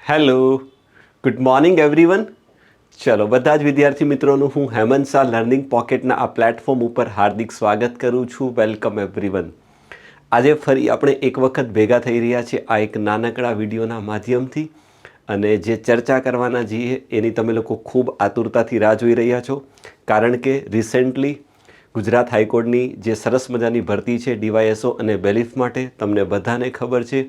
Hello, good morning everyone. ચલો બધા જ વિદ્યાર્થી મિત્રોનું હું હેમંત શાહ લર્નિંગ પોકેટના આ પ્લેટફોર્મ ઉપર હાર્દિક સ્વાગત કરું છું. Welcome everyone. આજે ફરી આપણે એક વખત ભેગા થઈ રહ્યા છીએ આ એક નાનકડા વિડીયોના માધ્યમથી, અને જે ચર્ચા કરવાના છીએ એની તમે લોકો ખૂબ આતુરતાથી રાહ જોઈ રહ્યા છો, કારણ કે રિસેન્ટલી ગુજરાત હાઈકોર્ટની જે સરસ મજાની ભરતી છે ડીવાયએસઓ અને બેલીફ માટે, તમને બધાને ખબર છે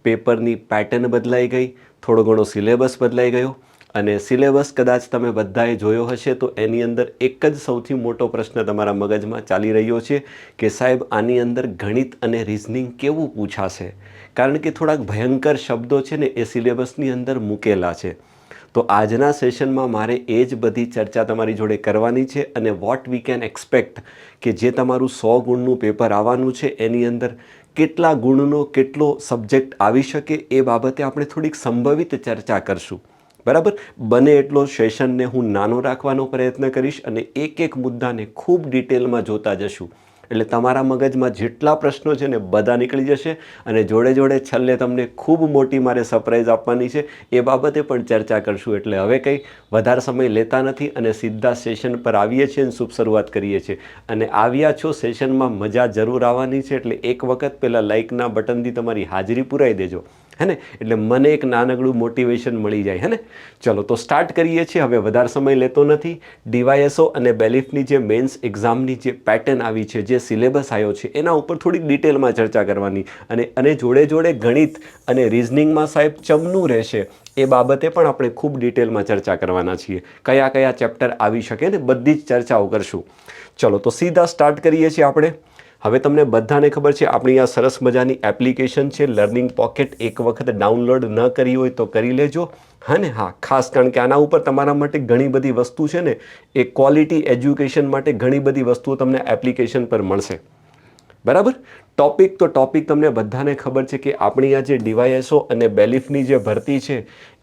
પેપરની પેટર્ન બદલાઈ ગઈ, થોડો ઘણો સિલેબસ બદલાઈ ગયો. અને સિલેબસ કદાચ તમે બધાએ જોયો હશે તો એની અંદર એક જ સૌથી મોટો પ્રશ્ન તમારા મગજમાં ચાલી રહ્યો છે કે સાહેબ આની અંદર ગણિત અને રિઝનિંગ કેવું પૂછાશે, કારણ કે થોડાક ભયંકર શબ્દો છે ને એ સિલેબસની અંદર મૂકેલા છે. તો આજના સેશનમાં મારે એ જ બધી ચર્ચા તમારી જોડે કરવાની છે, અને વોટ વી કેન એક્સપેક્ટ કે જે તમારું 100 ગુણનું પેપર આવવાનું છે એની અંદર કેટલા ગુણનો કેટલો સબ્જેક્ટ આવી શકે એ બાબતે આપણે થોડીક સંભવિત ચર્ચા કરશું. બરાબર, બને એટલો સેશનને હું નાનો રાખવાનો પ્રયત્ન કરીશ અને એક એક મુદ્દાને ખૂબ ડિટેલમાં જોતા જશું. એટલે તમારા મગજમાં જેટલા પ્રશ્નો છે ને બધા નીકળી જશે, અને જોડે જોડે છેલ્લે તમને ખૂબ મોટી મારે સરપ્રાઈઝ આપવાની છે એ બાબતે પણ ચર્ચા કરશું. એટલે હવે કંઈ વધારે સમય લેતા નથી અને સીધા સેશન પર આવીએ છીએ અને શુભ શરૂઆત કરીએ છીએ. અને આવ્યા છો સેશનમાં મજા જરૂર આવવાની છે, એટલે એક વખત પહેલાં લાઇકના બટનથી તમારી હાજરી પુરાઈ દેજો, હે ને, એટલે મને એક નાનકડું મોટિવેશન મળી જાય, હે ને. ચલો તો સ્ટાર્ટ કરીએ છીએ. હવે વધારે સમય લેતો નથી. ડીવાયએસઓ અને બેલીફની જે મેન્સ એક્ઝામની જે પેટર્ન આવી છે, જે સિલેબસ આવ્યો છે, એના ઉપર થોડીક ડિટેલમાં ચર્ચા કરવાની, અને જોડે જોડે ગણિત અને રિઝનિંગમાં સાહેબ ચમનું રહેશે એ બાબતે પણ આપણે ખૂબ ડિટેલમાં ચર્ચા કરવાના છીએ. કયા કયા ચેપ્ટર આવી શકે ને બધી જ ચર્ચાઓ કરશું. ચલો તો સીધા સ્ટાર્ટ કરીએ છીએ આપણે. હવે તમને બધાને ખબર છે આપણી આ સરસ મજાની એપ્લિકેશન છે લર્નિંગ પોકેટ. એક વખત ડાઉનલોડ ન કરી હોય તો કરી લેજો, હા ને. હા, ખાસ કારણ કે આના ઉપર તમારા માટે ઘણી બધી વસ્તુ છે ને, એ ક્વોલિટી એજ્યુકેશન માટે ઘણી બધી વસ્તુઓ તમને એપ્લિકેશન પર મળશે. બરાબર. ટોપિક તમને બધાને ખબર છે કે આપણી આ જે ડીવાયએસઓ અને બેલીફની જે ભરતી છે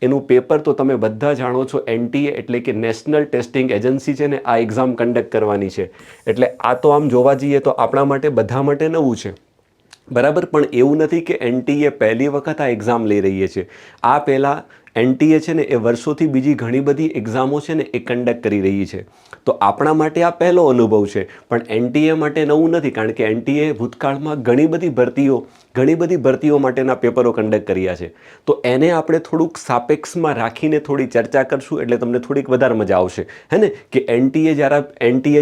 એનું પેપર તો તમે બધા જાણો છો, એનટીએ એટલે કે નેશનલ ટેસ્ટિંગ એજન્સી છે ને આ એક્ઝામ કન્ડક્ટ કરવાની છે. એટલે આ તો આમ જોવા જઈએ તો આપણા માટે બધા માટે નવું છે. બરાબર, પણ એવું નથી કે એનટીએ પહેલી વખત આ એક્ઝામ લઈ રહીએ છે. આ પહેલાં એનટીએ છે ને એ વર્ષોથી બીજી ઘણી બધી એક્ઝામો છે ને એ કન્ડક્ટ કરી રહી છે. તો આપણા માટે આ પહેલો અનુભવ છે, પણ એનટીએ માટે નવું નથી, કારણ કે એનટીએ ભૂતકાળમાં ઘણી બધી ભરતીઓ માટેના પેપરો કન્ડક્ટ કર્યા છે. તો એને આપણે થોડુંક સાપેક્ષમાં રાખીને થોડી ચર્ચા કરશું, એટલે તમને થોડીક વધારે મજા આવશે, હે ને. કે એનટીએ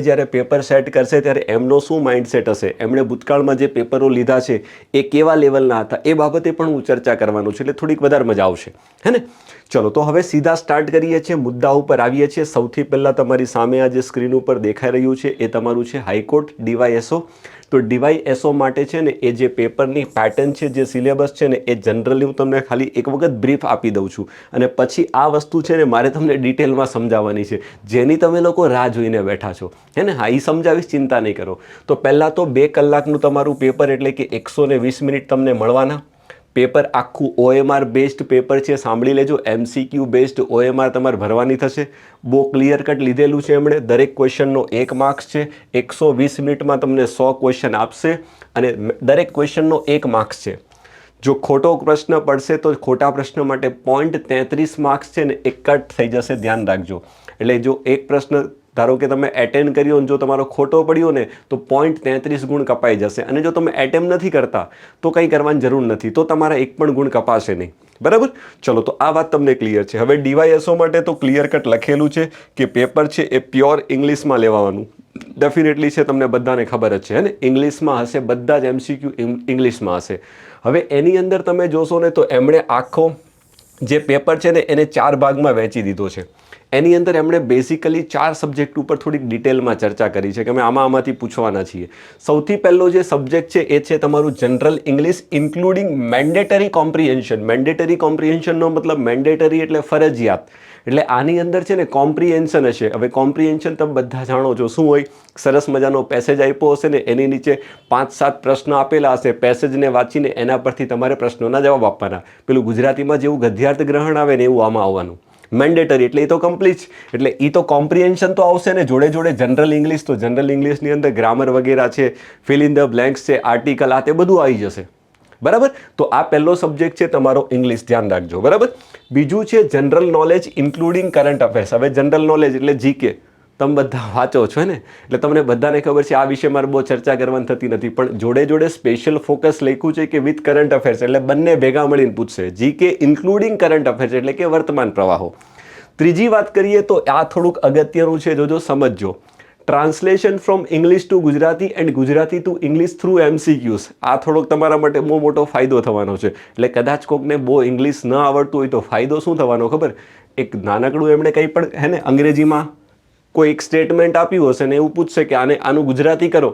જ્યારે પેપર સેટ કરશે ત્યારે એમનો શું માઇન્ડસેટ હશે, એમણે ભૂતકાળમાં જે પેપરો લીધા છે એ કેવા લેવલના હતા એ બાબતે પણ હું ચર્ચા કરવાનું છે, એટલે થોડીક વધારે મજા આવશે, હે ને. ચલો તો હવે સીધા સ્ટાર્ટ કરીએ છીએ, મુદ્દા ઉપર આવીએ છીએ. સૌથી પહેલાં તમારી સામે આ જે સ્ક્રીન ઉપર દેખાઈ રહ્યું છે એ તમારું છે હાઈકોર્ટ ડીવાયએસઓ. તો ડીવાયએસઓ માટે છે ને એ જે પેપરની પેટર્ન છે, જે સિલેબસ છે ને એ જનરલી હું તમને ખાલી એક વખત બ્રીફ આપી દઉં છું, અને પછી આ વસ્તુ છે ને મારે તમને ડિટેલમાં સમજાવવાની છે, જેની તમે લોકો રાહ જોઈને બેઠા છો, હે ને. હા, એ સમજાવીશ, ચિંતા નહીં કરો. તો પહેલાં તો 2 કલાકનું તમારું પેપર, એટલે કે 120 મિનિટ તમને મળવાના. પેપર આખું OMR બેસ્ડ પેપર છે, સાંભળી લેજો. MCQ બેસ્ડ OMR તમારે ભરવાની થશે. બહુ ક્લિયર કટ લીધેલું છે એમણે. દરેક ક્વેશ્ચનનો 1 માર્ક્સ છે. 120 મિનિટમાં તમને 100 ક્વેશ્ચન આપશે, અને દરેક ક્વેશ્ચનનો 1 માર્ક્સ છે. જો ખોટો પ્રશ્ન પડશે તો ખોટા પ્રશ્ન માટે 0.33 માર્ક્સ છે ને એ કટ થઈ જશે, ધ્યાન રાખજો. એટલે જો એક પ્રશ્ન ધારો કે તમે એટેન્ડ કર્યો અને જો તમારો ખોટો પડ્યો ને તો 0.33 ગુણ કપાઈ જશે, અને જો તમે એટેમ્પ નથી કરતા તો કંઈ કરવાની જરૂર નથી, તો તમારા 1 પણ ગુણ કપાશે નહીં. બરાબર. ચલો તો આ વાત તમને ક્લિયર છે. હવે ડીવાયએસઓ માટે તો ક્લિયર કટ લખેલું છે કે પેપર છે એ પ્યોર ઇંગ્લિશમાં લેવાનું. ડેફિનેટલી છે, તમને બધાને ખબર જ છે, હે ને. ઇંગ્લિશમાં હશે, બધા જ MCQ ઇંગ્લિશમાં હશે. હવે એની અંદર તમે જોશો ને તો એમણે આખો જે પેપર છે ને એને 4 ભાગમાં વહેંચી દીધો છે. એની અંદર એમણે બેઝિકલી 4 સબ્જેક્ટ ઉપર થોડીક ડિટેલમાં ચર્ચા કરી છે કે અમે આમાંથી પૂછવાના છીએ. સૌથી પહેલો જે સબ્જેક્ટ છે એ છે તમારું general English including mandatory comprehension. Mandatory કોમ્પ્રિહેન્શનનો મતલબ મેન્ડેટરી એટલે ફરજિયાત. એટલે આની અંદર છે ને કોમ્પ્રિહેન્શન હશે. હવે કોમ્પ્રિહેન્શન તમે બધા જાણો છો શું હોય. સરસ મજાનો પેસેજ આપ્યો હશે ને એની નીચે 5-7 પ્રશ્ન આપેલા હશે. પેસેજને વાંચીને એના પરથી તમારે પ્રશ્નોના જવાબ આપવાના. પેલું ગુજરાતીમાં જેવું ગદ્યાર્થ ગ્રહણ આવે ને એવું આમાં આવવાનું. મેન્ડેટરી એટલે એ તો કમ્પ્લીટ, એટલે એ તો કોમ્પ્રિહેન્શન તો આવશે ને, જોડે જોડે જનરલ ઇંગ્લિશ. તો જનરલ ઇંગ્લિશની અંદર ગ્રામર વગેરે છે, ફિલ ઇન ધ બ્લેન્ક્સ છે, આર્ટિકલ, આ તે બધું આવી જશે. બરાબર. તો આ પહેલો સબ્જેક્ટ છે તમારો ઇંગ્લિશ, ધ્યાન રાખજો. બરાબર. બીજું છે general knowledge including current affairs. હવે જનરલ નોલેજ એટલે જીકે, તમે બધા વાંચો છો ને, એટલે તમને બધાને ખબર છે આ વિશે મારે બહુ ચર્ચા કરવાની થતી નથી, પણ જોડે જોડે સ્પેશિયલ ફોકસ લખ્યું છે કે વિથ કરંટ અફેર્સ, એટલે બંને ભેગા મળીને પૂછશે. જીકે ઇન્ક્લુડિંગ કરંટ અફેર્સ એટલે કે વર્તમાન પ્રવાહો. ત્રીજી વાત કરીએ તો આ થોડુંક અગત્યનું છે, જોજો સમજજો. Translation from English two Gujarati and Gujarati two English through MCQs. આ થોડોક તમારા માટે બહુ મોટો ફાયદો થવાનો છે. એટલે કદાચ કોકને બહુ ઇંગ્લિશ ન આવડતું હોય તો ફાયદો શું થવાનો ખબર? એક નાનકડું એમણે કંઈ પણ હે ને અંગ્રેજીમાં કોઈ એક સ્ટેટમેન્ટ આપ્યું હશે ને એવું પૂછશે કે આનું ગુજરાતી કરો,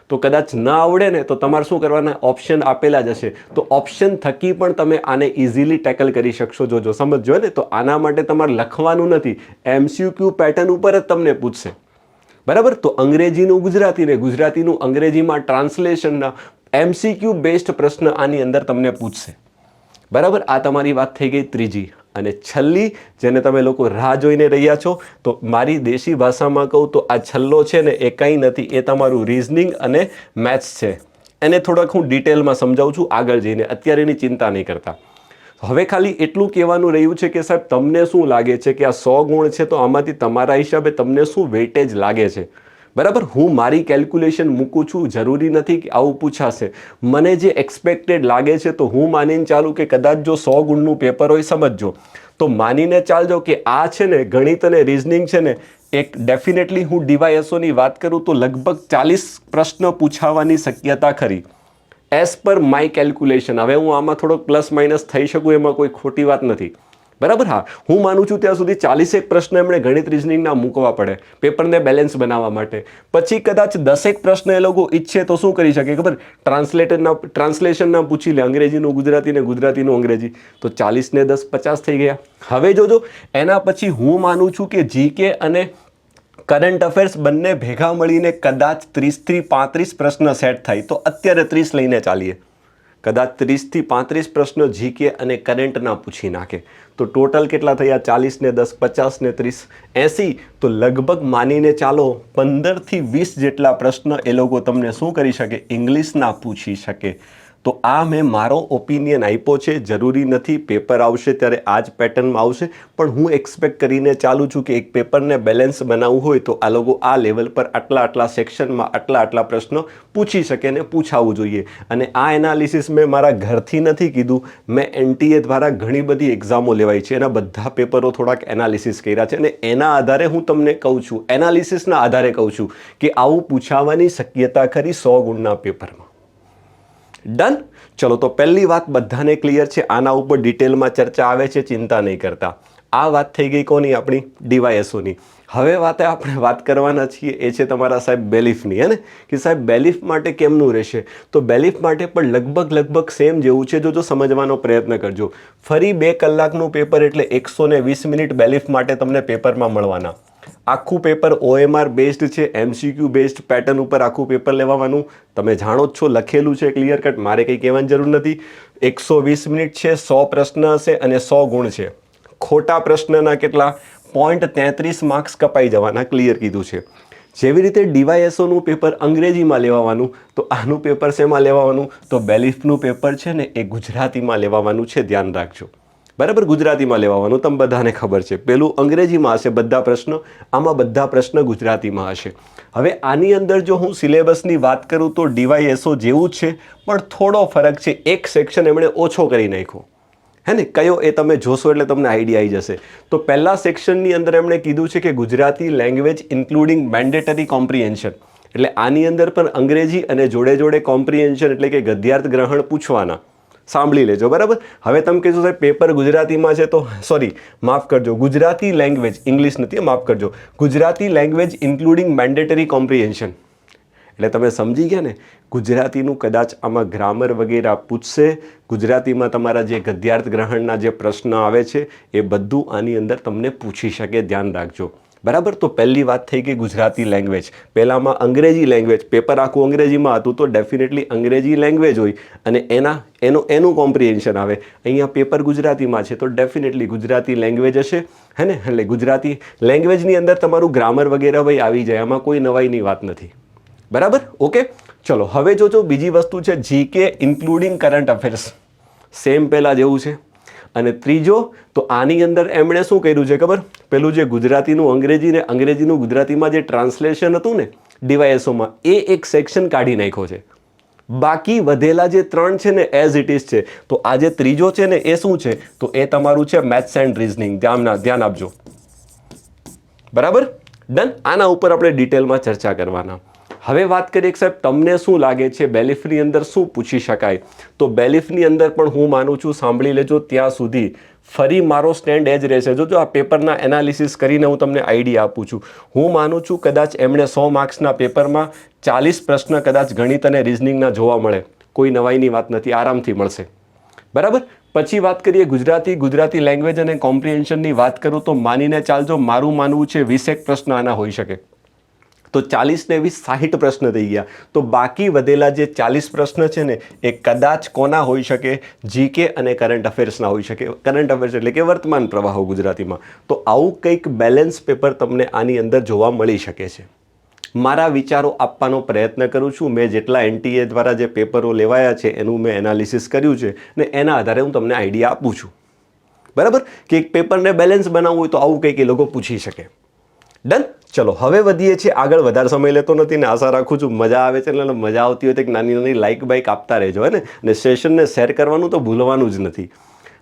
તો કદાચ ન આવડે ને તો તમારે શું કરવાના? ઓપ્શન આપેલા જ હશે, તો ઓપ્શન થકી પણ તમે આને ઇઝીલી ટેકલ કરી શકશો. જોજો સમજો ને, તો આના માટે તમારે લખવાનું નથી, MCQ પેટર્ન ઉપર જ તમને પૂછશે. બરાબર. તો અંગ્રેજીનું ગુજરાતી ને ગુજરાતીનું અંગ્રેજીમાં ટ્રાન્સલેશનના MCQ બેસ્ડ પ્રશ્ન આની અંદર તમને પૂછશે. બરાબર. આ તમારી વાત થઈ ગઈ ત્રીજી. અને છેલ્લી, જેને તમે લોકો રાહ જોઈને રહ્યા છો, તો મારી દેશી ભાષામાં કહું તો આ છેલ્લો છે ને એ કંઈ નથી, એ તમારું રિઝનિંગ અને મેથ્સ છે. એને થોડાક હું ડિટેલમાં સમજાવું છું આગળ જઈને, અત્યારે એની ચિંતા નહીં કરતા. હવે ખાલી એટલું કહેવાનું રહ્યું છે કે સાહેબ તમને શું લાગે છે કે આ 100 ગુણ છે, તો આમાંથી તમારા હિસાબે તમને શું વેટેજ લાગે છે? બરાબર. હું મારી કેલ્ક્યુલેશન મૂકું છું, જરૂરી નથી કે આવું પૂછાશે. મને જે એક્સપેક્ટેડ લાગે છે તો હું માનીને ચાલું કે કદાચ જો 100 ગુણનું પેપર હોય, સમજજો, તો માનીને ચાલજો કે આ છે ને ગણિત અને રિઝનિંગ છે ને, એક ડેફિનેટલી હું DYSOની વાત કરું તો લગભગ 40 પ્રશ્ન પૂછાવાની શક્યતા ખરી, એઝ પર માય કેલ્ક્યુલેશન. હવે હું આમાં થોડોક પ્લસ માઇનસ થઈ શકું, એમાં કોઈ ખોટી વાત નથી. બરાબર. હા, હું માનું છું ત્યાં સુધી 41 પ્રશ્ન એમણે ગણિત રિઝનિંગના મૂકવા પડે પેપરને બેલેન્સ બનાવવા માટે. પછી કદાચ 10 પ્રશ્ન એ લોકો ઈચ્છે તો શું કરી શકે ખબર? ટ્રાન્સલેશનના પૂછી લે, અંગ્રેજીનું ગુજરાતી ને ગુજરાતીનું અંગ્રેજી, તો 40 ને 10 50 થઈ ગયા. હવે જોજો, એના પછી હું માનું છું કે જીકે અને કરંટ અફેર્સ બંને ભેગા મળીને કદાચ 30 થી 35 પ્રશ્ન સેટ થાય, તો અત્યારે 30 લઈને ચાલીએ. કદાચ 30 થી 35 પ્રશ્નો જીકે અને કરંટના પૂછી નાખે, તો ટોટલ કેટલા થયા? 40 ને 10 50 ને 30 80, તો લગભગ માનીને ચાલો 15 થી 20 જેટલા પ્રશ્ન એ લોકો તમને શું કરી શકે? ઇંગ્લિશના પૂછી શકે. તો આ મેં મારો ઓપિનિયન આપ્યો છે. જરૂરી નથી પેપર આવશે ત્યારે આ જ પેટર્નમાં આવશે, પણ હું એક્સપેક્ટ કરીને ચાલું છું કે એક પેપરને બેલેન્સ બનાવવું હોય તો આ લોકો આ લેવલ પર આટલા સેક્શનમાં આટલા પ્રશ્નો પૂછી શકે ને પૂછાવવું જોઈએ. અને આ એનાલિસિસ મેં મારા ઘરથી નથી કીધું, મેં NTA દ્વારા ઘણી બધી એક્ઝામો લેવાઈ છે, એના બધા પેપરો થોડાક એનાલિસિસ કર્યા છે, અને એના આધારે હું તમને કહું છું, એનાલિસિસના આધારે કહું છું કે આવું પૂછાવાની શક્યતા ખરી 100 ગુણના પેપરમાં. ડન. ચલો, તો પહેલી વાત બધાને ક્લિયર છે, આના ઉપર ડિટેલમાં ચર્ચા આવે છે, ચિંતા નહીં કરતા. આ વાત થઈ ગઈ કોની? આપણી DYSOની. હવે આપણે વાત કરવાના છીએ એ છે તમારા સાહેબ બેલીફની, હે ને, કે સાહેબ બેલીફ માટે કેમનું રહેશે? તો બેલીફ માટે પણ લગભગ સેમ જેવું છે. જો સમજવાનો પ્રયત્ન કરજો. ફરી 2 કલાકનું પેપર એટલે 120 મિનિટ બેલીફ માટે તમને પેપરમાં મળવાના. આખું પેપર OMR બેસ્ડ છે, MCQ બેસ્ડ પેટર્ન ઉપર આખું પેપર લેવાનું. તમે જાણો જ છો, લખેલું છે ક્લિયર કટ, મારે કંઈ કહેવાની જરૂર નથી. 120 મિનિટ છે, 100 પ્રશ્ન હશે અને 100 ગુણ છે. ખોટા પ્રશ્નના કેટલા? 0.33 માર્ક્સ કપાઈ જવાના, ક્લિયર કીધું છે. જેવી રીતે DYSOનું પેપર અંગ્રેજીમાં લેવાનું, તો આનું પેપર શેમાં લેવાનું? તો બેલીફનું પેપર છે ને એ ગુજરાતીમાં લેવાનું છે, ધ્યાન રાખજો. બરાબર. ગુજરાતીમાં લેવાનું, તમને બધાને ખબર છે. પેલું અંગ્રેજીમાં હશે બધા પ્રશ્નો, આમાં બધા પ્રશ્ન ગુજરાતીમાં હશે. હવે આની અંદર જો હું સિલેબસની વાત કરું તો DYSO જેવું જ છે, પણ થોડો ફરક છે. એક સેક્શન એમણે ઓછો કરી નાખ્યો, હે ને. કયો એ તમે જોશો એટલે તમને આઈડિયા આવી જશે. તો પહેલા સેક્શનની અંદર એમણે કીધું છે કે Gujarati language including mandatory comprehension, એટલે આની અંદર પણ અંગ્રેજી અને જોડે કોમ્પ્રિહેન્શન એટલે કે ગદ્યાર્થ ગ્રહણ પૂછવાના. સાંભળી લેજો. બરાબર. હવે તમે કહેશો સાહેબ પેપર ગુજરાતીમાં છે, તો માફ કરજો, ગુજરાતી લેંગ્વેજ, ઇંગ્લિશ નથી, માફ કરજો, Gujarati language including mandatory comprehension. એટલે તમે સમજી ગયા ને, ગુજરાતીનું કદાચ આમાં ગ્રામર વગેરે પૂછશે, ગુજરાતીમાં તમારા જે ગદ્યાર્થ ગ્રહણના જે પ્રશ્ન આવે છે એ બધું આની અંદર તમને પૂછી શકે, ધ્યાન રાખજો. બરાબર. તો પહેલી વાત થઈ ગઈ ગુજરાતી લેંગ્વેજ. પહેલામાં અંગ્રેજી લેંગ્વેજ, પેપર આખું અંગ્રેજીમાં હતું, તો ડેફિનેટલી અંગ્રેજી લેંગ્વેજ હોય અને એનું કોમ્પ્રિહેન્શન આવે. અહીંયા પેપર ગુજરાતીમાં છે, તો ડેફિનેટલી ગુજરાતી લેંગ્વેજ હશે, હે ને. એટલે ગુજરાતી લેંગ્વેજની અંદર તમારું ગ્રામર વગેરે ભાઈ આવી જાય, આમાં કોઈ નવાઈની વાત નથી. બરાબર. ઓકે. ચલો હવે જોજો બીજી વસ્તુ છે GK including current affairs, same પહેલાં જેવું છે. અને ત્રીજો તો આની અંદર એમણે શું કર્યું છે ખબર, પેલું જે ગુજરાતીનું અંગ્રેજી ને અંગ્રેજીનું ગુજરાતીમાં જે ટ્રાન્સલેશન હતું ને ડીવાયએસઓમાં, એ એક સેક્શન કાઢી નાખ્યો છે. બાકી વધેલા જે 3 છે ને એઝ ઇટ ઇઝ છે. તો આ જે ત્રીજો છે ને એ શું છે, તો એ તમારું છે મેથ્સ એન્ડ રિઝનિંગ. ધ્યાન આપજો. બરાબર, ડન. આના ઉપર આપણે ડિટેલમાં ચર્ચા કરવાના. હવે વાત કરીએ કે સાહેબ તમને શું લાગે છે બેલીફની અંદર શું પૂછી શકાય? તો બેલીફની અંદર પણ હું માનું છું, સાંભળી લેજો ત્યાં સુધી, ફરી મારો સ્ટેન્ડ એ જ રહેશે. જો આ પેપરના એનાલિસિસ કરીને હું તમને આઈડિયા આપું છું. હું માનું છું કદાચ એમણે 100 માર્ક્સના પેપરમાં 40 પ્રશ્ન કદાચ ગણિત અને રિઝનિંગના જોવા મળે. કોઈ નવાઈની વાત નથી, આરામથી મળશે. બરાબર. પછી વાત કરીએ ગુજરાતી લેંગ્વેજ અને કોમ્પ્રિહેન્શનની વાત કરું તો માનીને ચાલજો, મારું માનવું છે 20 પ્રશ્ન આના હોઈ શકે. તો 40 ને 20 60 પ્રશ્ન થઈ ગયા. તો બાકી વધેલા જે 40 પ્રશ્ન છે ને એ કદાચ કોના હોઈ શકે? જીકે અને કરંટ અફેર્સના હોઈ શકે. કરંટ અફેર્સ એટલે કે વર્તમાન પ્રવાહો ગુજરાતીમાં. તો આવું કંઈક બેલેન્સ પેપર તમને આની અંદર જોવા મળી શકે છે. મારા વિચારો આપવાનો પ્રયત્ન કરું છું. મેં જેટલા એનટીએ દ્વારા જે પેપરો લેવાયા છે એનું મેં એનાલિસિસ કર્યું છે ને એના આધારે હું તમને આઈડિયા આપું છું. બરાબર, કે એક પેપરને બેલેન્સ બનાવવું હોય તો આવું કંઈક એ લોકો પૂછી શકે. ડન. ચલો હવે વધીએ છીએ આગળ. વધારે સમય લેતો નથી ને આશા રાખું છું મજા આવે છે. એટલે મજા આવતી હોય તો એક નાની લાઇક બાઇક આપતા રહેજો, હે ને. અને સેશનને શેર કરવાનું તો ભૂલવાનું જ નથી.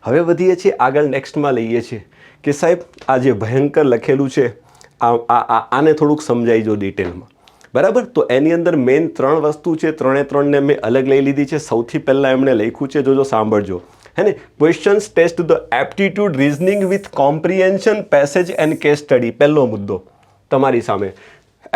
હવે વધીએ છીએ આગળ. નેક્સ્ટમાં લઈએ છીએ કે સાહેબ આ જે ભયંકર લખેલું છે આને થોડુંક સમજાઈજો ડિટેલમાં. બરાબર. તો એની અંદર મેઇન 3 વસ્તુ છે. 3ને મેં અલગ લઈ લીધી છે. સૌથી પહેલાં એમણે લખ્યું છે, જોજો સાંભળજો, હે ને. Questions test the aptitude reasoning with comprehension passage and case study. પહેલો મુદ્દો તમારી સામે,